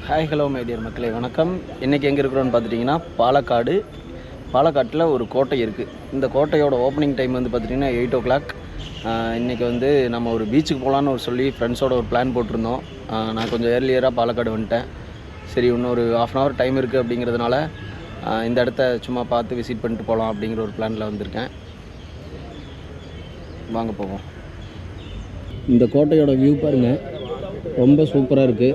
Hi hello my dear மக்களே வணக்கம். இன்றைக்கி எங்கே இருக்கிறோன்னு பார்த்துட்டிங்கன்னா பாலக்காட்டில் ஒரு கோட்டை இருக்குது. இந்த கோட்டையோட ஓப்பனிங் டைம் வந்து பார்த்திங்கன்னா 8 o'clock. இன்றைக்கி வந்து நம்ம ஒரு பீச்சுக்கு போகலான்னு சொல்லி ஃப்ரெண்ட்ஸோட ஒரு பிளான் போட்டிருந்தோம். நான் கொஞ்சம் ஏர்லியராக பாலக்காடு வந்துட்டேன். சரி இன்னொரு 1/2 hour டைம் இருக்குது அப்படிங்கிறதுனால இந்த இடத்த சும்மா பார்த்து விசிட் பண்ணிட்டு போகலாம் அப்படிங்கிற ஒரு பிளானில் வந்திருக்கேன். வாங்க போவோம். இந்த கோட்டையோட வியூ பாருங்கள், ரொம்ப சூப்பராக இருக்குது.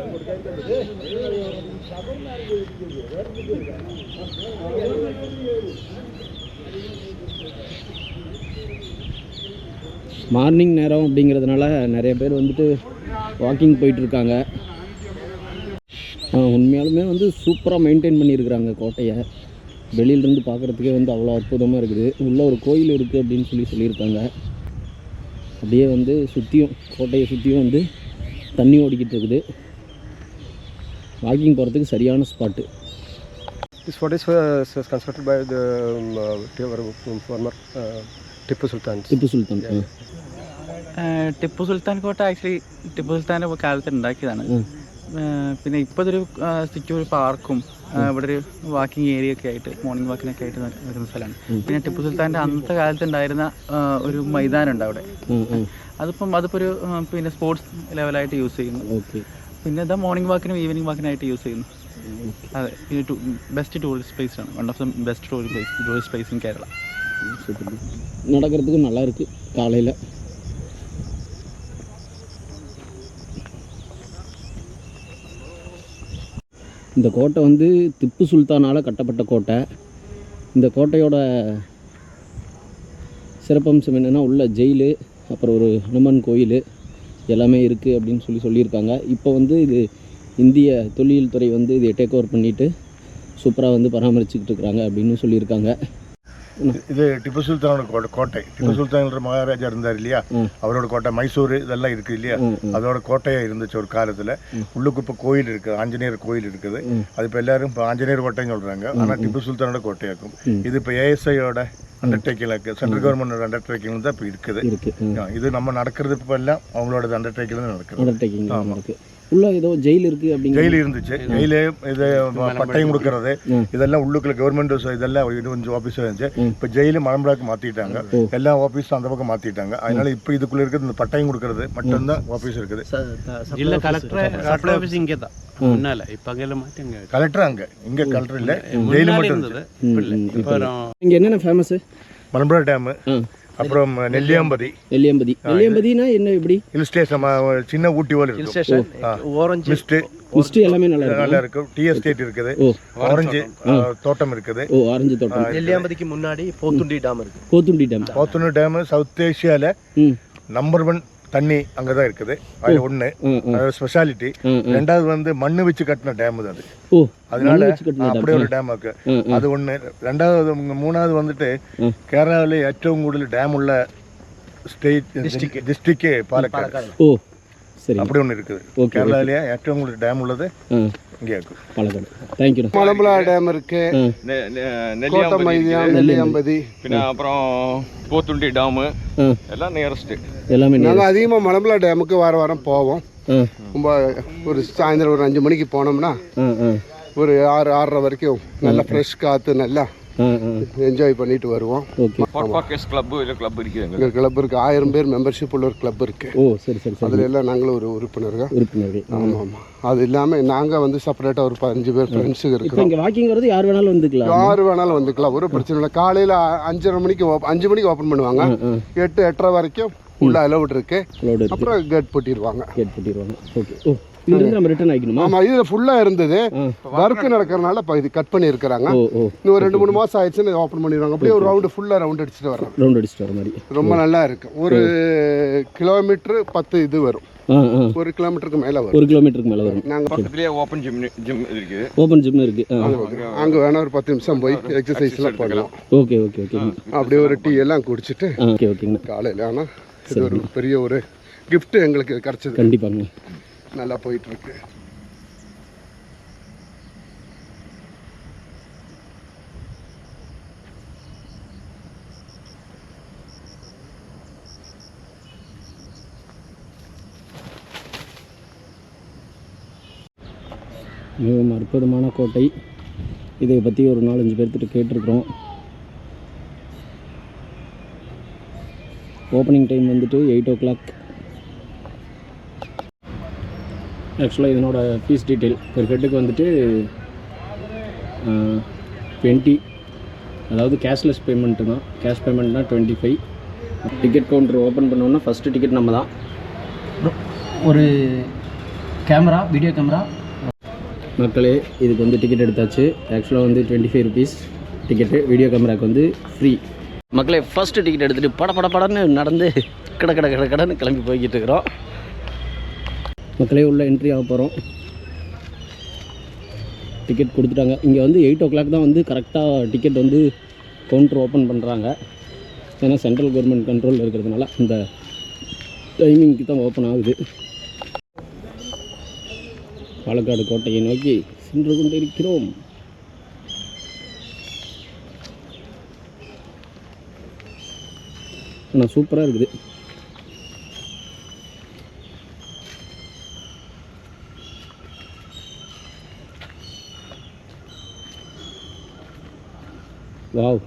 மார்னிங் நேரம் அப்படிங்கிறதுனால நிறைய பேர் வந்துட்டு வாக்கிங் போயிட்டுருக்காங்க. உண்மையாலுமே வந்து சூப்பராக மெயின்டைன் பண்ணியிருக்கிறாங்க கோட்டையை. வெளியிலேருந்து பார்க்குறதுக்கே வந்து அவ்வளோ அற்புதமாக இருக்குது. உள்ளே ஒரு கோயில் இருக்குது அப்படின்னு சொல்லியிருக்காங்க. அப்படியே வந்து சுற்றியும் கோட்டையை சுற்றியும் வந்து தண்ணி ஓடிக்கிட்டு இருக்குது. வாக்கிங் போகிறதுக்கு சரியான spot. This fort is constructed by the former Tipu Sultan. Tipu Sultan കോട്ട ആക്ച്വലി ടിപ്പു സുൽത്താൻ്റെ കാലത്ത് ഉണ്ടാക്കിയതാണ്. പിന്നെ ഇപ്പോൾ ഇതൊരു ചുറ്റും ഒരു പാർക്കും ഇവിടെ ഒരു വാക്കിംഗ് ഏരിയ ഒക്കെ ആയിട്ട് മോർണിംഗ് വാക്കിനൊക്കെ ആയിട്ട് വരുന്ന സ്ഥലമാണ്. പിന്നെ ടിപ്പു സുൽത്താൻ്റെ അന്നത്തെ കാലത്ത് ഉണ്ടായിരുന്ന ഒരു മൈതാനം ഉണ്ട് അവിടെ. അതിപ്പോൾ ഒരു പിന്നെ സ്പോർട്സ് ലെവലായിട്ട് യൂസ് ചെയ്യുന്നു. പിന്നെ ഇതാ മോർണിംഗ് വാക്കിനും ഈവനിങ് വാക്കിനായിട്ട് യൂസ് ചെയ്യുന്നു. അതെ, പിന്നെ ബെസ്റ്റ് ടൂറിസ്റ്റ് പ്ലേസ് ആണ്. One of the best tourist place in Kerala. நடக்கிறதுக்கு நல்லா இருக்குது காலையில். இந்த கோட்டை வந்து திப்பு சுல்தானால் கட்டப்பட்ட கோட்டை. இந்த கோட்டையோட சிறப்பம்சம் என்னென்னா உள்ள ஜெயிலு, அப்புறம் ஒரு ஹனுமான் கோயில் எல்லாமே இருக்குது அப்படின்னு சொல்லியிருக்காங்க. இப்போ வந்து இது இந்திய தொல்லியல் துறை வந்து இதை டேக் ஓவர் பண்ணிவிட்டு சூப்பராக வந்து பராமரிச்சுக்கிட்டு இருக்கிறாங்க அப்படின்னு சொல்லியிருக்காங்க. இது டிப்பு சுல்தானோட கோட்டை. டிப்பு சுல்தான்ன்ற மகாராஜா இருந்தார் இல்லையா, அவரோட கோட்டை. மைசூர் இதெல்லாம் இருக்குது இல்லையா, அதோட கோட்டையாக இருந்துச்சு ஒரு காலத்தில். உள்ளுக்கு இப்போ கோயில் இருக்குது, ஆஞ்சநேயர் கோயில் இருக்குது. அது இப்போ எல்லாரும் இப்போ ஆஞ்சநேயர் கோட்டைன்னு சொல்கிறாங்க. ஆனால் டிப்பு சுல்தானோட கோட்டையாக்கும். இது இப்போ ஏஎஸ்ஐயோட அண்டர்டேக்கிங் இருக்குது, சென்ட்ரல் கவர்மெண்டோட அண்டர்டேக்கிங் தான் இப்போ இருக்குது. இது நம்ம நடக்கிறது இப்போ எல்லாம் அவங்களோட அண்டர்டேக்கிங் தான் நடக்குது. ஆமாம், உள்ள ஏதோ ஜெயில் இருக்குது அப்படிங்க. ஜெயில் இருந்துச்சு. ஜெயிலு இது பட்டயம் கொடுக்கறது இதெல்லாம் உள்ளுக்குள்ள கவர்மெண்ட் இதெல்லாம் கொஞ்சம் ஆஃபீஸாக இருந்துச்சு. இப்போ ஜெயிலு மலம்புழாக்கு மாற்றிட்டாங்க. எல்லா ஆஃபீஸும் அந்த பக்கம் மாற்றிட்டாங்க. அதனால இப்போ இதுக்குள்ளே இருக்கிறது இந்த பட்டயம் கொடுக்கறது மட்டும்தான் ஆஃபீஸ் இருக்குது. ജില്ലാ കളക്ടർ സപ്ലൈ ഓഫീസ് ഇங்கே தான் முன்னால. இப்போ அங்கெல்லாம் மாற்றி அங்கே கலெக்டர் அங்கே. இங்கே கலெக்டர் இல்லை, ஜெயிலு மட்டும் இருந்தது. இப்போ இங்கே என்னென்ன ஃபேமஸு? மலம்புழா டேமு, அப்புறம் நெல்லியாம்பதினா என்ன இப்படி ஹில் ஸ்டேஷன், சின்ன ஊட்டி போல இருக்கும். ஓரஞ்சு மிஸ்ட் எல்லாமே நல்லா இருக்கும். டீ எஸ்டேட் இருக்குது, ஆரஞ்சு தோட்டம் இருக்குது. ஆரஞ்சு தோட்டம். நெல்லியாம்பதிக்கு முன்னாடி போத்துண்டி டேம் இருக்கு. போத்துண்டி டேம் சவுத் ஏஷியால நம்பர் 1 தண்ணி அங்கே தான் இருக்குது. அது ஒன்று ஸ்பெஷாலிட்டி. ரெண்டாவது வந்து மண்ணு வச்சு கட்டின டேம் அது. அதனால அப்படியே ஒரு டேம் இருக்கு. அது ஒன்று. ரெண்டாவது மூணாவது வந்துட்டு கேரளாவில் ഏറ്റവും കൂടുതൽ டேம் உள்ள டிஸ்ட்ரிக்ட் பாலக்காடு. அப்படி ஒன்று இருக்குது. கேரளாவிலேயே ഏറ്റവും കൂടുതൽ டேம் உள்ளது இங்கே இருக்கு, பாலக்காடு. தேங்க்யூ. மலம்புழா டேம் இருக்கு, நெல்லியாம்பதி, പിന്നെ அப்புறம் போத்துண்டி டேமு எல்லாம் நியரஸ்ட். எல்லாமே நாங்கள் அதிகமாக மலம்புழா டேமுக்கு வாரம் போவோம். ரொம்ப ஒரு சாயந்தரம் ஒரு 5 மணிக்கு போனோம்னா ஒரு 6:30 வரைக்கும் நல்லா ஃப்ரெஷ் காற்று நல்லா என்ஜாய் பண்ணிட்டு வருவோம். கிளப் இருக்குது. எங்கள் கிளப் இருக்குது. 1000 பேர் மெம்பர்ஷிப் உள்ள ஒரு கிளப் இருக்குது. அதில் எல்லாம் நாங்களும் ஒரு உறுப்பினர்கள். ஆமாம் ஆமாம். அது இல்லாமல் நாங்கள் வந்து செப்பரேட்டாக ஒரு 15 பேர் ஃப்ரெண்ட்ஸுக்கு இருக்கோம். இங்கே வாக்கிங் வரது யார் வேணாலும் வந்துக்கலாம். ஒரு பிரச்சனை இல்லை. காலையில் 5:30 மணிக்கு 5 மணிக்கு ஓப்பன் பண்ணுவாங்க. 8-8:30 வரைக்கும் உள்ள அலவுட் இருக்கு. அப்புறம் கேட் போட்டிடுவாங்க. ஓகே. இதுலேருந்து நம்ம ரிட்டர்ன் ஆகிக்கணுமா? ஆமாம், இது ஃபுல்லாக இருந்தது. ஒர்க் நடக்கிறதுனால இப்போ இது கட் பண்ணியிருக்கிறாங்க. இன்னும் ஒரு 2-3 மாதம் ஆயிடுச்சுன்னு ஓப்பன் பண்ணிடுவாங்க. அப்படியே ஒரு ரவுண்ட் அடிச்சுட்டு வர மாதிரி ரொம்ப நல்லா இருக்கு. ஒரு கிலோமீட்டர் 10 இது வரும். 1 கிலோமீட்டருக்கு மேலே வரும். நாங்கள் பக்கத்துலேயே ஓப்பன் ஜிம் இருக்குது. அங்கே வேணா ஒரு 10 நிமிஷம் போய் எக்ஸசைஸ்லாம் பண்ணலாம். ஓகே. அப்படியே ஒரு டீ எல்லாம் குடிச்சிட்டு காலையில். ஆனால் இது ஒரு பெரிய ஒரு கிஃப்ட் எங்களுக்கு கிடைச்சது. கண்டிப்பாங்க. நல்லா போயிட்டுருக்கு. மிகவும் அற்புதமான கோட்டை. இதை பற்றி ஒரு 4-5 பேர்த்திட்ட கேட்டிருக்கிறோம். ஓப்பனிங் டைம் வந்துட்டு 8 o'clock. ஆக்சுவலாக இதனோட ஃபீஸ் டீட்டெயில் பெர் ஹெட்டுக்கு வந்துட்டு 20, அதாவது கேஷ்லெஸ் பேமெண்ட்டு தான். கேஷ் பேமெண்ட்னா 25. டிக்கெட் கவுண்டர் ஓப்பன் பண்ணோன்னா ஃபஸ்ட்டு டிக்கெட் நம்ம தான். ஒரு கேமரா, வீடியோ கேமரா. மக்களே, இதுக்கு வந்து டிக்கெட் எடுத்தாச்சு. ஆக்சுவலாக வந்து 25 rupees டிக்கெட்டு. வீடியோ கேமராவுக்கு வந்து ஃப்ரீ. மக்களே, ஃபஸ்ட்டு டிக்கெட் எடுத்துகிட்டு படன்னு நடந்து கடன்னு கிளம்பி போய்கிட்டு இருக்கிறோம். மக்களே, உள்ள என்ட்ரி ஆக போகிறோம். டிக்கெட் கொடுத்துட்டாங்க. இங்கே வந்து 8 o'clock தான் வந்து கரெக்டாக டிக்கெட் வந்து கவுண்டர் ஓப்பன் பண்ணுறாங்க. ஏன்னா சென்ட்ரல் கவர்மெண்ட் கண்ட்ரோலில் இருக்கிறதுனால இந்த டைமிங்க்கு தான் ஓப்பன் ஆகுது. பாலக்காடு கோட்டையை நோக்கி சென்று கொண்டிருக்கிறோம். ஆனால் சூப்பராக இருக்குது. வாவ்.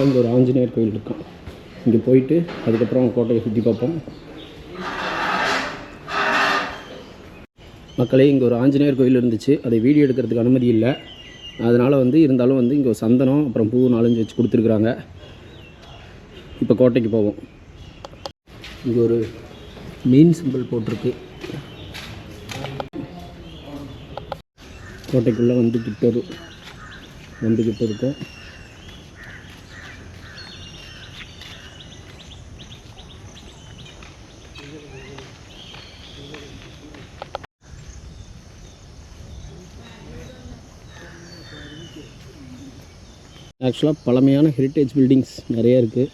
இங்கே ஒரு ஆஞ்சநேயர் கோயில் இருக்கும். இங்கே போயிட்டு அதுக்கப்புறம் கோட்டையை சுற்றி பார்ப்போம். மக்களே, இங்கே ஒரு ஆஞ்சநேயர் கோயில் இருந்துச்சு. அதை வீடியோ எடுக்கிறதுக்கு அனுமதி இல்லை. அதனால் வந்து இருந்தாலும் வந்து இங்கே ஒரு சந்தனம் அப்புறம் பூ 4-5 வச்சு கொடுத்துருக்குறாங்க. இப்போ கோட்டைக்கு போவோம். இங்கே ஒரு மீன் சிம்பிள் போட்டிருக்கு. கோட்டைக்குள்ளே வந்துக்கிட்டு இருக்கோம். ஆக்சுவலாக பழமையான ஹெரிட்டேஜ் பில்டிங்ஸ் நிறைய இருக்குது.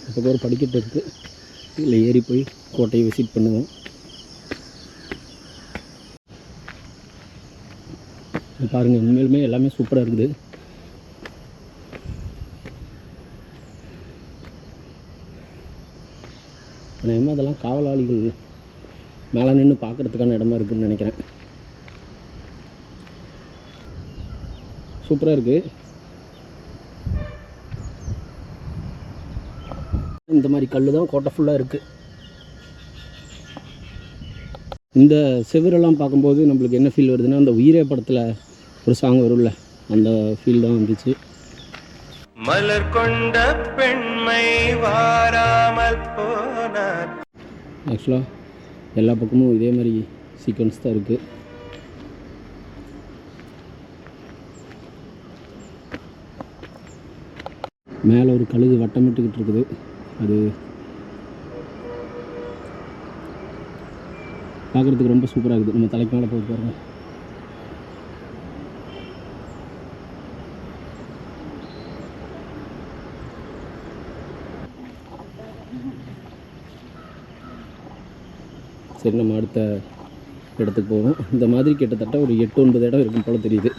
இப்போ ஒரு படிக்கட்டு இருக்குது. இதில் ஏறி போய் கோட்டையை விசிட் பண்ணுவோம். பாருங்கள், உண்மையிலுமே எல்லாமே சூப்பராக இருக்குது. நேரமாக அதெல்லாம் காவலாளிகள் மேலே நின்று பார்க்குறதுக்கான இடமா இருக்குதுன்னு நினைக்கிறேன். சூப்பராக இருக்குது. இந்த மாதிரி கல் தான் கோட்டை ஃபுல்லாக இருக்குது. இந்த செவரெல்லாம் பார்க்கும்போது நம்மளுக்கு என்ன ஃபீல் வருதுன்னா, அந்த உயிரே படத்தில் ஒரு சாங் வரும்ல, அந்த ஃபீல் தான் வந்துச்சு. மலர் கொண்ட பெண்மை வாராமல் போனார். ஆக்சுவலாக எல்லா பக்கமும் இதே மாதிரி சீக்வன்ஸ் தான் இருக்குது. மேலே ஒரு கழுகு வட்டமிட்டுக்கிட்டு இருக்குது. அது பார்க்குறதுக்கு ரொம்ப சூப்பராக இருக்குது. நம்ம தலைக்கு மேலே போய் பாருங்க. சரி, நம்ம அடுத்த இடத்துக்கு போவோம். இந்த மாதிரி கிட்டத்தட்ட ஒரு 8-9 இடம் இருக்கும் போல் தெரியுது.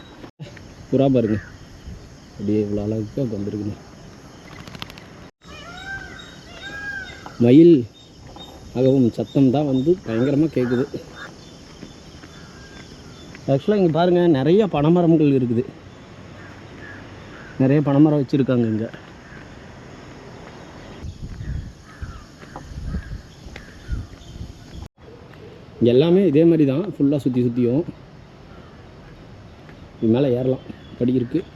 புறா பாருங்க, அப்படியே இவ்வளோ அழகாக வந்துருக்குங்க. மயில் அகவும் சத்தம் தான் வந்து பயங்கரமாக கேட்குது. ஆக்சுவலாக இங்கே பாருங்கள், நிறைய பனைமரங்கள் இருக்குது. நிறைய பனைமரம் வச்சுருக்காங்க இங்கே. இங்கே எல்லாமே இதே மாதிரி தான், ஃபுல்லாக சுற்றியும் இது மேலே ஏறலாம். படி இருக்குது.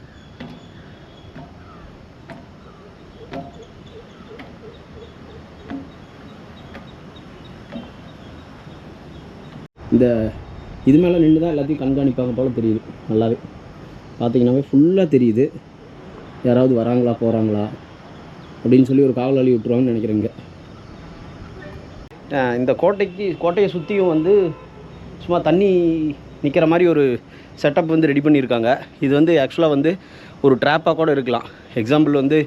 இந்த இது மேலே நின்று தான் எல்லாத்தையும் கண்காணிப்பாங்க போல் தெரியுது. நல்லாவே பார்த்தீங்கன்னாவே ஃபுல்லாக தெரியுது. யாராவது வராங்களா போகிறாங்களா அப்படின்னு சொல்லி ஒரு காவலாளி விட்டுருவாங்கன்னு நினைக்கிறேங்க. இந்த கோட்டையை சுற்றியும் வந்து சும்மா தண்ணி நிற்கிற மாதிரி ஒரு செட்டப் வந்து ரெடி பண்ணியிருக்காங்க. இது வந்து ஆக்சுவலாக வந்து ஒரு ட்ராப்பாக கூட இருக்கலாம். எக்ஸாம்பிள் வந்து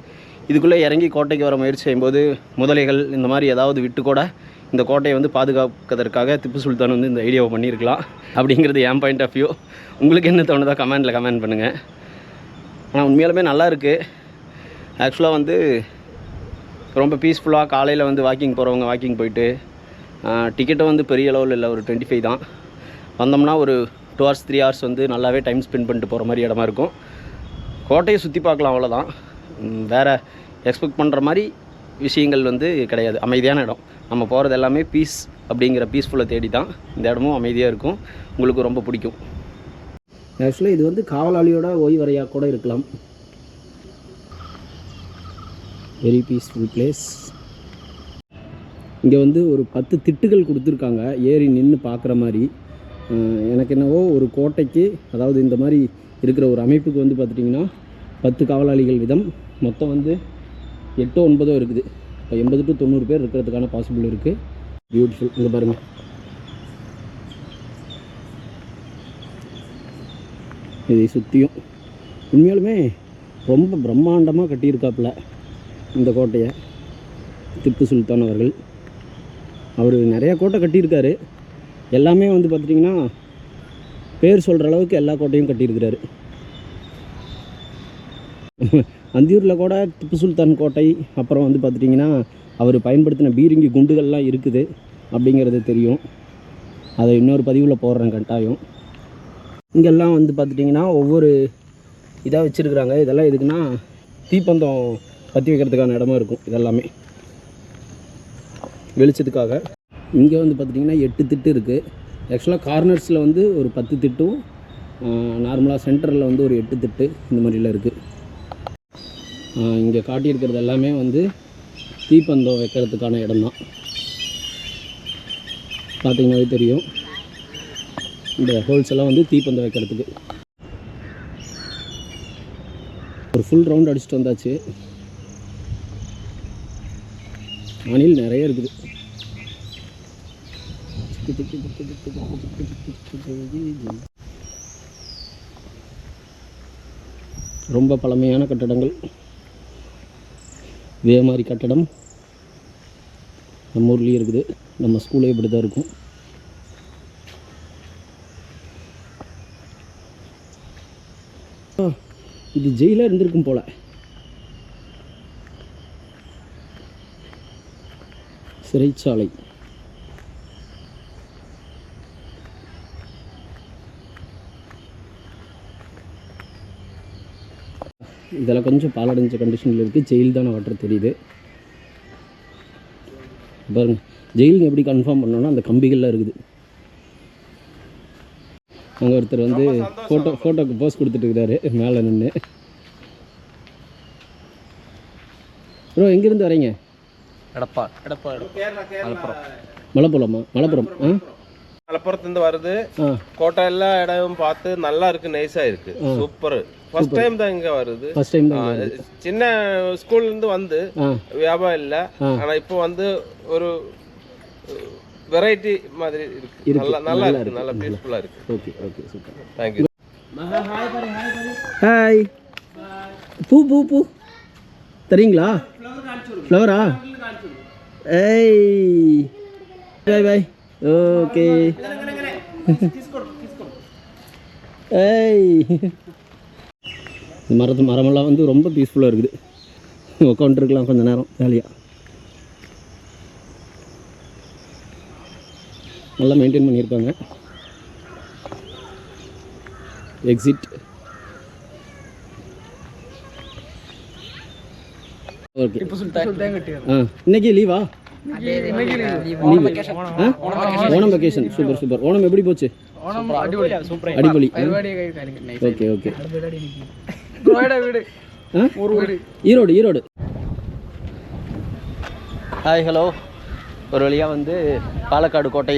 இதுக்குள்ளே இறங்கி கோட்டைக்கு வர முயற்சி செய்யும்போது முதலைகள் இந்த மாதிரி ஏதாவது விட்டு கூட இந்த கோட்டையை வந்து பாதுகாப்பதற்காக திப்பு சுல்தான் வந்து இந்த ஐடியாவை பண்ணியிருக்கலாம். அப்படிங்கிறது என் பாயிண்ட் ஆஃப் வியூ. உங்களுக்கு என்ன தோணுதோ கமெண்ட் பண்ணுங்கள். ஆனால் உண்மையாலுமே நல்லா இருக்குது. ஆக்சுவலாக வந்து ரொம்ப பீஸ்ஃபுல்லாக காலையில் வந்து வாக்கிங் போகிறவங்க வாக்கிங் போயிட்டு, டிக்கெட்டும் வந்து பெரிய அளவில் இல்லை, ஒரு 25 தான். வந்தோம்னா ஒரு 2 hours 3 hours வந்து நல்லாவே டைம் ஸ்பெண்ட் பண்ணிட்டு போகிற மாதிரி இடமா இருக்கும். கோட்டையை சுற்றி பார்க்கலாம், அவ்வளோதான். வேறு எக்ஸ்பெக்ட் பண்ணுற மாதிரி விஷயங்கள் வந்து கிடையாது. அமைதியான இடம். நம்ம போகிறது எல்லாமே பீஸ் அப்படிங்கிற பீஸ்ஃபுல்லை தேடி தான். இந்த இடமும் அமைதியாக இருக்கும், உங்களுக்கு ரொம்ப பிடிக்கும். ஆக்சுவலாக இது வந்து காவலாளியோட ஓய்வறையாக கூட இருக்கலாம். Very peaceful place. இங்கே வந்து ஒரு 10 திட்டுகள் கொடுத்துருக்காங்க ஏறி நின்று பார்க்குற மாதிரி. எனக்கு என்னவோ ஒரு கோட்டைக்கு, அதாவது இந்த மாதிரி இருக்கிற ஒரு அமைப்புக்கு வந்து பார்த்துட்டிங்கன்னா 10 காவலாளிகள் விதம், மொத்தம் வந்து 8 9 இருக்குது. இப்போ 80 to 90 பேர் இருக்கிறதுக்கான பாசிபிள் இருக்குது. பியூட்டிஃபுல். இங்கே பாருங்கள், இதை சுற்றியும் உண்மையாலுமே ரொம்ப பிரம்மாண்டமாக கட்டியிருக்காப்புல இந்த கோட்டையை திப்பு சுல்தான் அவர்கள். அவர் நிறையா கோட்டை கட்டியிருக்காரு. எல்லாமே வந்து பார்த்திட்டிங்கன்னா பேர் சொல்கிற அளவுக்கு எல்லா கோட்டையும் கட்டியிருக்கிறாரு. அந்தியூரில் கூட திப்பு சுல்தான் கோட்டை, அப்புறம் வந்து பார்த்துட்டிங்கன்னா அவர் பயன்படுத்தின பீரங்கி குண்டுகள்லாம் இருக்குது அப்படிங்கிறது தெரியும். அதை இன்னொரு பதிவில் போடுறேன் கட்டாயம். இங்கெல்லாம் வந்து பார்த்துட்டிங்கன்னா ஒவ்வொரு இதாக வச்சுருக்குறாங்க. இதெல்லாம் எதுக்குன்னா தீப்பந்தம் பற்றி வைக்கிறதுக்கான இடமா இருக்கும். இதெல்லாமே வெளிச்சத்துக்காக. இங்கே வந்து பார்த்திட்டிங்கன்னா 8 திட்டு இருக்குது. ஆக்சுவலாக கார்னர்ஸில் வந்து ஒரு 10 திட்டும், நார்மலாக சென்டரில் வந்து ஒரு 8 திட்டு இந்த மாதிரிலாம் இருக்குது. இங்கே காட்டியிருக்கிறது எல்லாமே வந்து தீப்பந்தம் வைக்கிறதுக்கான இடம் தான். பார்த்திங்கனாவே தெரியும், இந்த ஹோல்ஸ் எல்லாம் வந்து தீப்பந்தம் வைக்கிறதுக்கு. ஒரு ஃபுல் ரவுண்ட் அடிச்சுட்டு வந்தாச்சு. அணில் நிறைய இருக்குது. ரொம்ப பழமையான கட்டடங்கள். இதே மாதிரி கட்டடம் நம்ம ஊர்லேயும் இருக்குது. நம்ம ஸ்கூலே இப்படி தான் இருக்கும். இது ஜெயிலாக இருந்திருக்கும் போல். சிறைச்சாலை. இதெல்லாம் கொஞ்சம் பாலடைஞ்ச கண்டிஷனில் இருக்குது. ஜெயில் தான் வாட்டர் தெரியுது பாருங்கள். ஜெயிலுங்க எப்படி கன்ஃபார்ம் பண்ணோன்னா அந்த கம்பிகள்லாம் இருக்குது. அங்கே ஒருத்தர் வந்து ஃபோட்டோக்கு போஸ் கொடுத்துட்டு இருக்கிறாரு மேலே நின்று. ப்ரோ எங்கேருந்து வரீங்க? மலப்புறமா? மலப்புறம். மலப்புறத்துலேருந்து வருது. கோட்டை எல்லா இடமும் பார்த்து நல்லா இருக்கு, நைஸா இருக்கு, சூப்பர். ஃபர்ஸ்ட் டைம் தான் இங்க வருது. ஃபர்ஸ்ட் டைம் தான். சின்ன ஸ்கூல்ல இருந்து வந்து வியாபாரம் இல்ல, ஆனா இப்போ வந்து ஒரு வெரைட்டி மாதிரி இருக்கு. நல்லா இருக்கு, நல்லா பீஸ்ஃபுல்லா இருக்கு. Okay okay super. Thank you. Hi. பூ தரீங்களா? ஃப்ளவரா? ஏய் பை பை. ஓகே. ஏய் மரமெல்லாம் வந்து ரொம்ப பீஸ்ஃபுல்லாக இருக்குது. உட்காந்துருக்கலாம் கொஞ்சம் நேரம் ஜாலியாக. நல்லா மெயின்டைன் பண்ணியிருக்காங்க. எக்ஸிட். ஓகே. இன்னைக்கு லீவா? Onam vacation. Super super. Onam எப்படி போச்சு? அடிப்பொலி. Okay okay. Erode. Hi hello. ஒரு வழியாக வந்து பாலக்காடு கோட்டை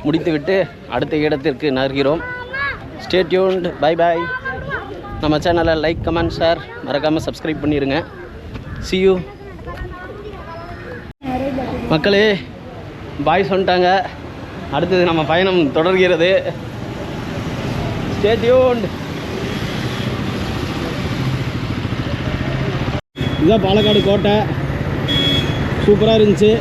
முடித்துவிட்டு அடுத்த இடத்திற்கு நகர்கிறோம். Stay tuned. Bye bye. நம்ம சேனலை லைக் கமெண்ட் ஷேர் மறக்காமல் சப்ஸ்கிரைப் பண்ணிடுங்க. see you. மக்களே பாய் சொல்லிட்டாங்க. அடுத்தது நம்ம பயணம் தொடர்கிறது. Stay tuned. இதுதான் பாலக்காடு கோட்டை. சூப்பராக இருந்துச்சு.